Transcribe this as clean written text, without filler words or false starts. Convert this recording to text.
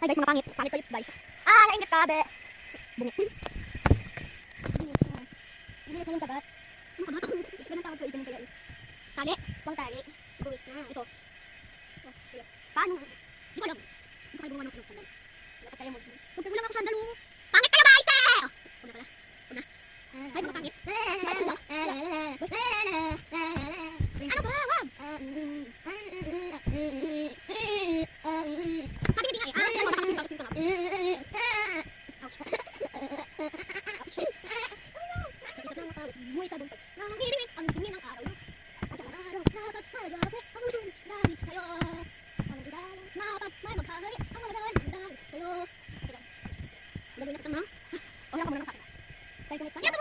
Ay guys, mga pangit. Pangit kayo guys. Ah, naingat ka, be. Bungit. Bilis na yung kagat. Ano kagat? Ganun tawag ko, ganun kaya eh. Tali. Pang tali. Buwis na. Ito. Oh, ayan. Paano? Di ko alam. Di ko kayo gumawa ng sandal. Dapat tayo mo. Huwag wala akong sandal mo. Pangit kayo guys eh! Oh, huwag na pala. Huwag na. Ay, mga pangit. Ano ba? Wag! Sabi hindi nga eh. Ah, ano ba? Bakit sinto lang? Ouch. Buhay tabong pag nangiringit ang tingin ng araw. At ang araw na pagmayagapit ang luzon dahil sa'yo. Ang bidalang na pagmay maghahari ang maladal dahil sa'yo. Gagawin na kita na. O, hirap ka muna lang sa akin. Tayo kumit sa